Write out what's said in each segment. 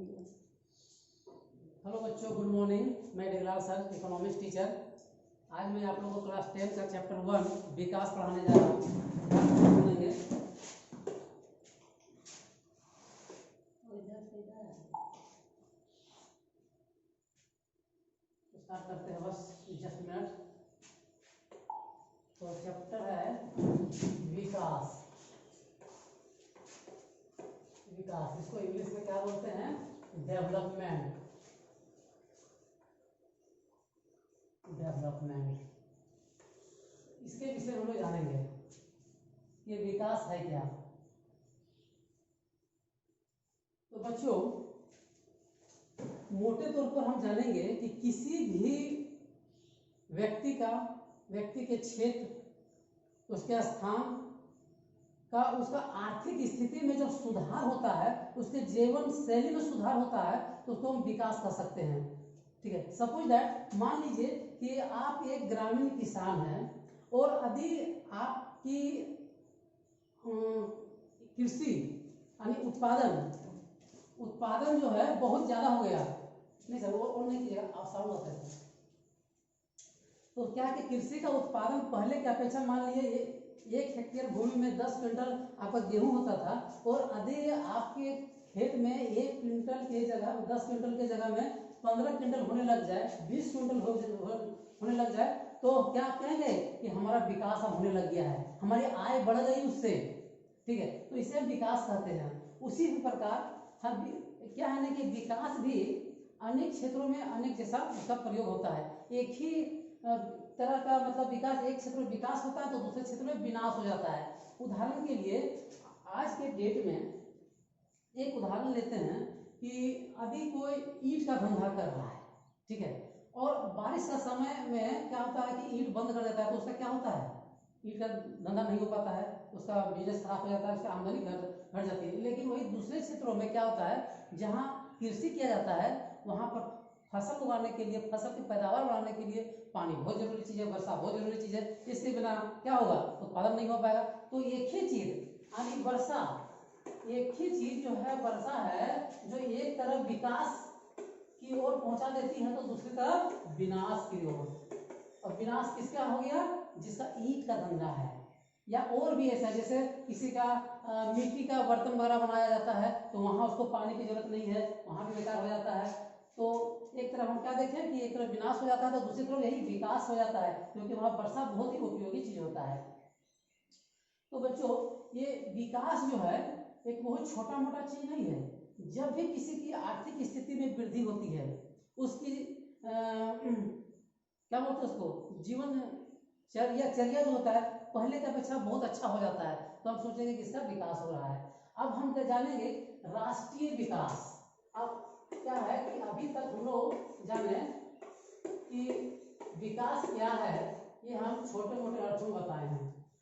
Hello बच्चों, good morning. मैं डिगलाल sir, economics teacher. आज मैं आप लोगों को क्लास 10 का चैप्टर 1 विकास पढ़ाने जा रहा हूँ। सुनेंगे। स्टार्ट करते हैं, बस जस्ट मिनट। तो चैप्टर है विकास। विकास, इसको इंग्लिश में क्या बोलते हैं? डेवलपमेंट। डेवलपमेंट, इसके विषय हम लोग जानेंगे कि विकास है क्या। तो बच्चों, मोटे तौर पर हम जानेंगे कि किसी भी व्यक्ति के क्षेत्र, उसके स्थान का, उसका आर्थिक स्थिति में जब सुधार होता है, उसके जीवन शैली में सुधार होता है, तो उसको हम विकास कर सकते हैं। ठीक है। सपोज दैट, मान लीजिए कि आप एक ग्रामीण किसान हैं और यदि आपकी कृषि यानी उत्पादन जो है बहुत ज्यादा हो गया। नहीं सर, वो और नहीं कीजिएगा, आप साउंड होते हैं। तो क्या है कि कृषि का उत्पादन पहले की अपेक्षा, मान लीजिए 1 हेक्टेयर भूमि में 10 क्विंटल आपका गेहूं होता था, और यदि आपके खेत में 1 क्विंटल के जगह 10 क्विंटल के जगह में 15 क्विंटल होने लग जाए, 20 क्विंटल होने लग जाए, तो क्या कहेंगे कि हमारा विकास अब होने लग गया है, हमारी आय बढ़ गई उससे। ठीक है। तो इसे हम विकास कहते हैं। उसी प्रकार हम क्या है ना कि विकास भी अनेक क्षेत्रों में अनेक जैसा उसका प्रयोग होता है। एक ही तरह का मतलब विकास, एक क्षेत्र में विकास होता है तो दूसरे क्षेत्र में विनाश हो जाता है। उदाहरण के लिए आज के डेट में एक उदाहरण लेते हैं कि यदि कोई ईंट का धंधा कर रहा है, ठीक है, और बारिश का समय में क्या होता है कि ईंट बंद कर देता है, तो उसका क्या होता है? ईंट का धंधा नहीं हो पाता है, उसका बिजनेस खराब हो जाता है, उसकी आमदनी घट जाती है। लेकिन वही दूसरे क्षेत्रों में क्या होता है, जहाँ कृषि किया जाता है, वहाँ पर फसल उगाने के लिए, फसल की पैदावार बढ़ाने के लिए पानी बहुत जरूरी चीज है, वर्षा बहुत जरूरी चीज है। इसके बिना क्या होगा? उत्पादन नहीं हो पाएगा। तो एक ही चीज यानी वर्षा, एक ही चीज जो है वर्षा है, जो एक तरफ विकास की ओर पहुंचा देती है तो दूसरी तरफ विनाश की ओर। और विनाश किसका हो गया? जिसका ईंट का धंधा है, या और भी ऐसा, जैसे किसी का मिट्टी का बर्तन वगैरह बनाया जाता है, तो वहां उसको पानी की जरूरत नहीं है, वहां भी बेकार हो जाता है। तो एक तरफ हम क्या देखें कि एक तरफ विनाश हो जाता है, तो दूसरी तरफ यही विकास हो जाता है, क्योंकि वहां वर्षा बहुत ही उपयोगी चीज होता है। तो बच्चों, ये विकास जो है एक बहुत छोटा मोटा चीज नहीं है। जब भी किसी की आर्थिक स्थिति में वृद्धि होती है, उसकी क्या बोलते हैं उसको, जीवन चर्या जो होता है पहले की अपेक्षा बहुत अच्छा हो जाता है, तो हम सोचेंगे कि इसका विकास हो रहा है। अब हम जानेंगे राष्ट्रीय विकास। अब क्या है कि अभी तक हम लोग जाने कि विकास क्या है, ये हम छोटे मोटे अर्थों में बताए हैं।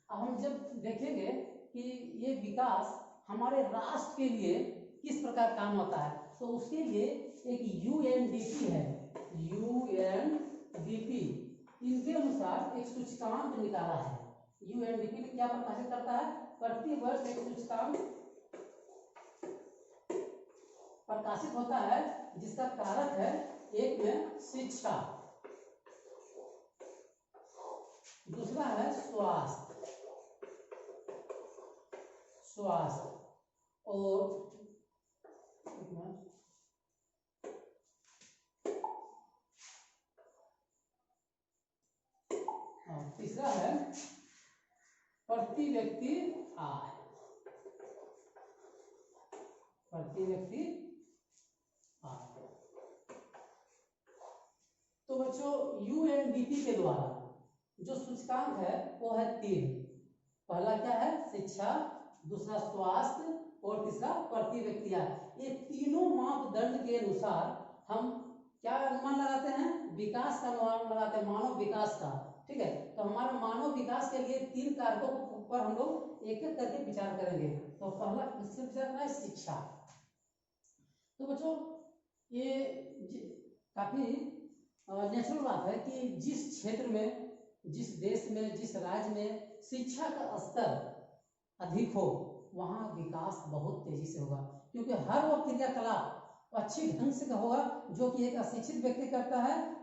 अब हम जब देखेंगे कि ये विकास हमारे राष्ट्र के लिए किस प्रकार काम होता है, तो उसके लिए एक यूएनडीपी है, यूएनडीपी, इनके अनुसार एक सूचकांक निकाला है। यूएनडीपी क्या प्रकाशित करता है? प्रति वर्ष एक सूचकांक प्रकाशित होता है, जिसका कारक है, एक में शिक्षा, दूसरा है स्वास्थ्य और तीसरा है प्रति व्यक्ति आय। प्रति व्यक्ति आय। तो बच्चों, यूएनडीपी के द्वारा जो सूचकांक है वो है 3। पहला क्या है? शिक्षा, दूसरा स्वास्थ्य और तीसरा प्रति व्यक्ति आय। ये तीनों मापदंड के अनुसार हम क्या अनुमान लगाते हैं? विकास का अनुमान लगाते हैं, मानव विकास का। ठीक है। तो हमारे मानव विकास के लिए 3 कारकों पर हम लोग एक एक करके विचार करेंगे। तो पहला किससे विचार करना है? शिक्षा। तो बच्चों, ये काफी नेचुरल बात है कि जिस क्षेत्र में, जिस देश में, जिस राज्य में शिक्षा का स्तर अधिक हो, वहां विकास बहुत तेजी से होगा, क्योंकि हर वो क्रियाकलाप अच्छी ढंग से होगा, जो कि एक अशिक्षित व्यक्ति करता है,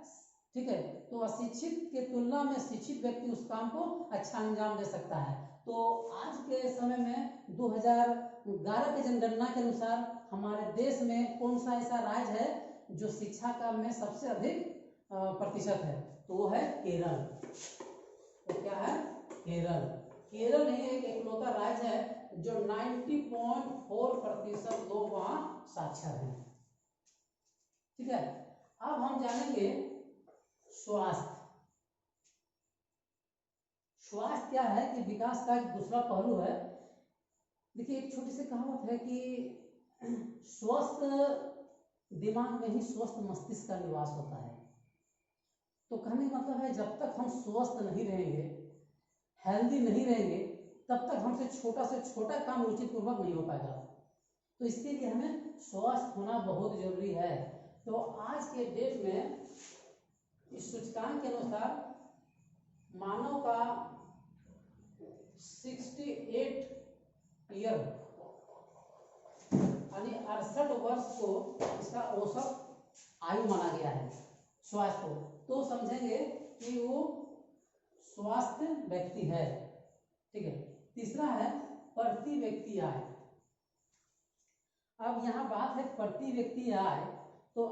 ठीक है। तो अशिक्षित के तुलना में शिक्षित व्यक्ति उस काम को अच्छा अंजाम दे सकता है। तो आज के समय में 2011 की जनगणना के अनुसार हमारे देश में कौन सा ऐसा राज्य है जो शिक्षा का में सबसे अधिक प्रतिशत है, तो वो है केरल। तो क्या है? केरल। केरल ही एक इकलौता राज्य है जो 90.4% लोग वहां साक्षर हैं, ठीक है। अब हम जानेंगे स्वास्थ्य। स्वास्थ्य क्या है कि विकास का एक दूसरा पहलू है। देखिए, एक छोटी सी कहावत है कि स्वस्थ दिमाग में ही स्वस्थ मस्तिष्क का निवास होता है। तो कहने का मतलब है, जब तक हम स्वस्थ नहीं रहेंगे, हेल्दी नहीं रहेंगे, तब तक हमसे छोटा से छोटा काम उचित पूर्वक नहीं हो पाएगा। तो इसके लिए हमें स्वस्थ होना बहुत जरूरी है। तो आज के डेट में इस सूचकांक के अनुसार मानव का 68 ईयर यानी 68 वर्ष को इसका औसत आयु माना गया है स्वास्थ्य को। तो समझेंगे कि वो स्वास्थ्य व्यक्ति है, ठीक है। तीसरा है प्रति व्यक्ति आय। अब यहाँ बात है प्रति व्यक्ति आय, तो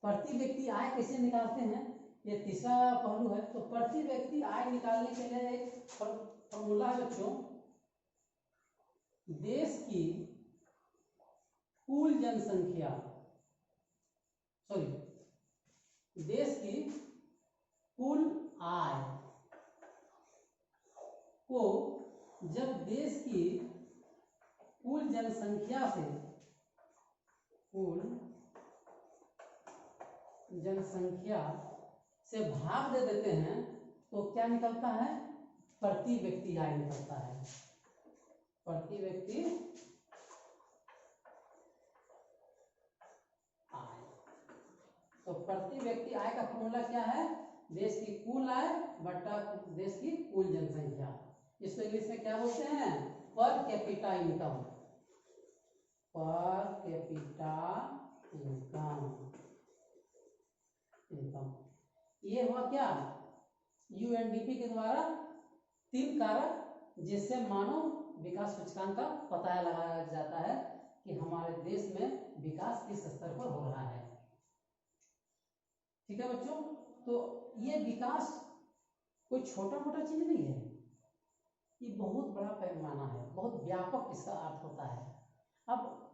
प्रति व्यक्ति आय कैसे निकालते हैं, ये तीसरा पहलू है। तो प्रति व्यक्ति आय निकालने के लिए एक फॉर्मूला है बच्चों, देश की कुल जनसंख्या, देश की कुल आय को जब देश की कुल जनसंख्या से भाग दे देते हैं, तो क्या निकलता है? प्रति व्यक्ति आय निकलता है। प्रति व्यक्ति आय। तो प्रति व्यक्ति आय का फॉर्मूला क्या है? देश की कुल आय बटा देश की कुल जनसंख्या। इसको इंग्लिश में क्या बोलते हैं? Per capita income. Per capita income. ये हुआ क्या? यूएनडीपी के द्वारा 3 कारक जिससे मानव विकास सूचकांक का पता लगाया जाता है कि हमारे देश में विकास किस स्तर पर हो रहा है, ठीक है बच्चों। तो ये विकास कोई छोटा मोटा चीज नहीं है, ये बहुत बड़ा पैमाना है, बहुत व्यापक इसका अर्थ होता है। अब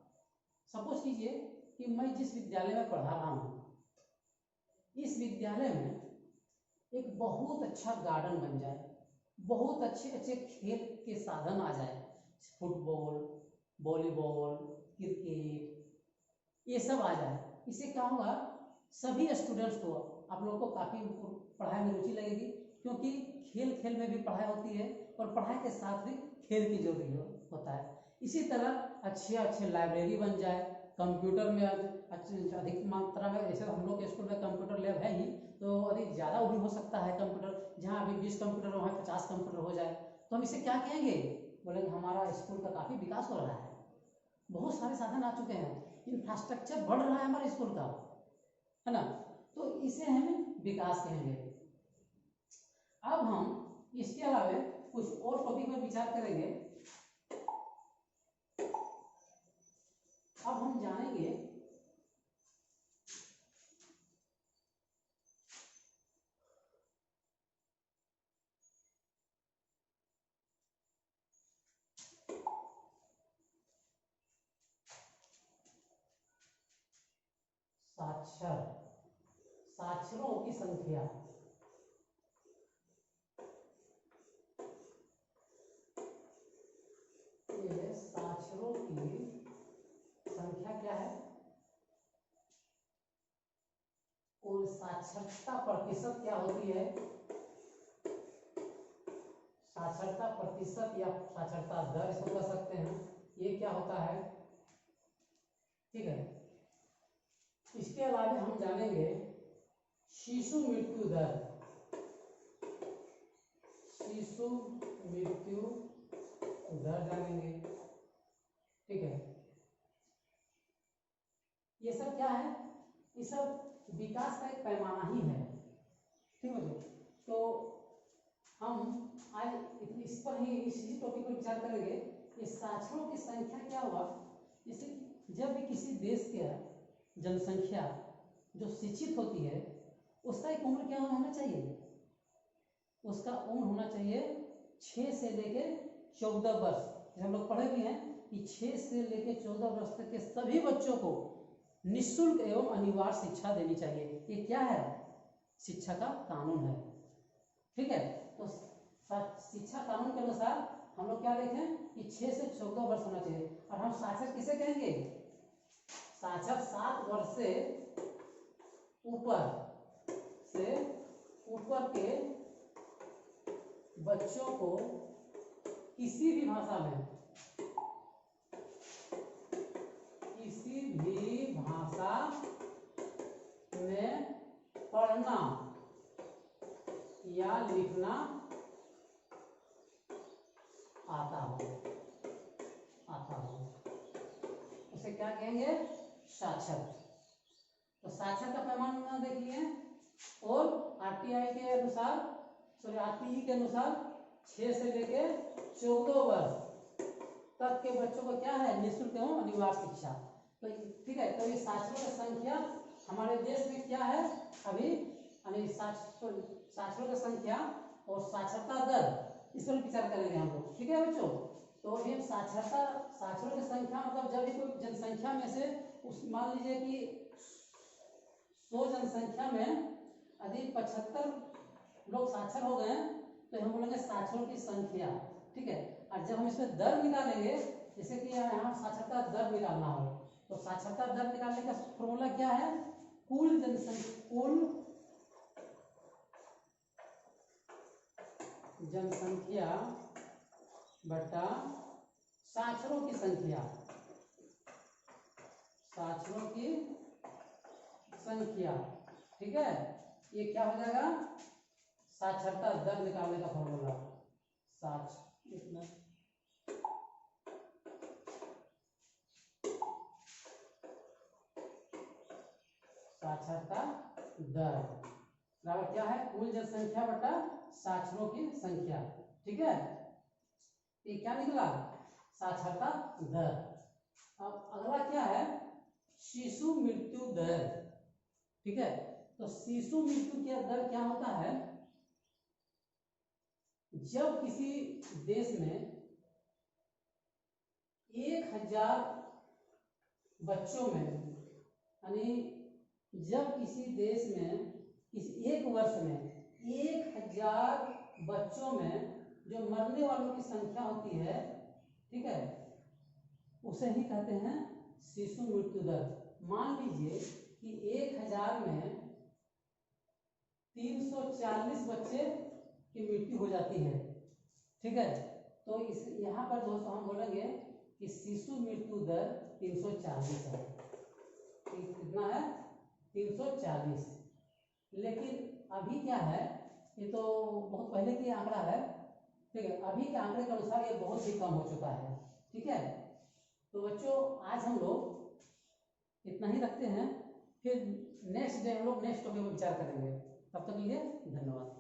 सपोज कीजिए कि मैं जिस विद्यालय में पढ़ा रहा हूँ, इस विद्यालय में एक बहुत अच्छा गार्डन बन जाए, बहुत अच्छे अच्छे खेल के साधन आ जाए, फुटबॉल, वॉलीबॉल, क्रिकेट, ये सब आ जाए। इससे क्या होगा? सभी स्टूडेंट्स को, आप लोगों को काफ़ी पढ़ाई में रुचि लगेगी, क्योंकि खेल खेल में भी पढ़ाई होती है और पढ़ाई के साथ भी खेल की जरूरत होता है। इसी तरह अच्छे लाइब्रेरी बन जाए, कंप्यूटर में अधिक मात्रा में, जैसे हम लोग के स्कूल में कंप्यूटर लैब है ही, तो अधिक ज़्यादा भी हो सकता है कंप्यूटर, जहाँ अभी 20 कंप्यूटर वहाँ 50 कंप्यूटर हो जाए, तो हम इसे क्या कहेंगे? बोलेंगे हमारा स्कूल का काफ़ी विकास हो रहा है, बहुत सारे साधन आ चुके हैं, इंफ्रास्ट्रक्चर बढ़ रहा है हमारे स्कूल का, है ना। तो इसे हम विकास कहेंगे। अब हम इसके अलावा कुछ और टॉपिक में विचार करेंगे। अब हम जानेंगे साक्षरों की संख्या। ये साक्षरों की संख्या क्या है? और साक्षरता प्रतिशत क्या होती है? साक्षरता प्रतिशत या साक्षरता दर इसको कह सकते हैं, ये क्या होता है, ठीक है। इसके अलावा हम जानेंगे शिशु मृत्यु दर। शिशु मृत्यु दर जानेंगे, ठीक है। ये सब क्या ये सब विकास का एक पैमाना ही है। ठीक है बच्चों, तो हम आज इस पर ही इसी टॉपिक पर विचार करेंगे कि साक्षरों की संख्या क्या हुआ। जैसे जब भी किसी देश का जनसंख्या जो शिक्षित होती है उसका एक उम्र क्या होना चाहिए, उसका उम्र होना चाहिए 6 से लेके 14 वर्ष। हम लोग पढ़े भी हैं कि 6 से लेके 14 वर्ष तक के सभी बच्चों को निःशुल्क एवं अनिवार्य शिक्षा देनी चाहिए। ये क्या है, शिक्षा का कानून है। ठीक है, तो शिक्षा कानून के अनुसार हम लोग क्या देखें कि 6 से 14 वर्ष होना चाहिए। और हम साक्षर किसे कहेंगे, साक्षर 7 वर्ष से ऊपर के बच्चों को किसी भी भाषा में पढ़ना या लिखना आता हो उसे क्या कहेंगे, साक्षर। तो साक्षर का पैमाना देखिए, और आरटीआई के अनुसार, आरटीई के अनुसार 6 से लेके 14 वर्ष तक के बच्चों को क्या है, निःशुल्क एवं अनिवार्य शिक्षा। तो ठीक है, तो ये साक्षरों की संख्या हमारे देश में क्या है अभी, साक्षरों की संख्या और साक्षरता दर, इस पर विचार करेंगे हम लोग। ठीक है बच्चों, तो अभी हम साक्षरों की संख्या मतलब जब भी कोई जनसंख्या में से उस मान लीजिए कि 100 जनसंख्या में यदि 75 लोग साक्षर हो गए तो हम बोलेंगे साक्षरों की संख्या। ठीक है, और जब हम इसमें दर निकालेंगे, जैसे कि यहाँ साक्षरता दर निकालना हो, तो साक्षरता दर निकालने का फॉर्मूला क्या है, कुल जनसंख्या बटा साक्षरों की संख्या, ठीक है, ये क्या हो जाएगा, साक्षरता दर निकालने का फॉर्मूला, साक्षरता दर बराबर क्या है, कुल जनसंख्या बटा साक्षरों की संख्या। ठीक है, ये क्या निकला, साक्षरता दर। अब अगला क्या है, शिशु मृत्यु दर। ठीक है, तो शिशु मृत्यु की दर क्या होता है, जब किसी देश में 1000 बच्चों में, यानी जब किसी देश में एक वर्ष में 1000 बच्चों में जो मरने वालों की संख्या होती है, ठीक है, उसे ही कहते हैं शिशु मृत्यु दर। मान लीजिए कि 1000 में 340 बच्चे की मृत्यु हो जाती है। ठीक है, तो इस यहाँ पर दोस्तों हम बोलेंगे कि शिशु मृत्यु दर 340 है। कितना है, 340। लेकिन अभी क्या है, ये तो बहुत पहले की आंकड़ा है। ठीक है, अभी के आंकड़े के अनुसार ये बहुत ही कम हो चुका है। ठीक है, तो बच्चों आज हम लोग इतना ही रखते हैं, फिर नेक्स्ट डे हम लोग नेक्स्ट टॉपिक पर विचार करेंगे। तब तक के लिए धन्यवाद।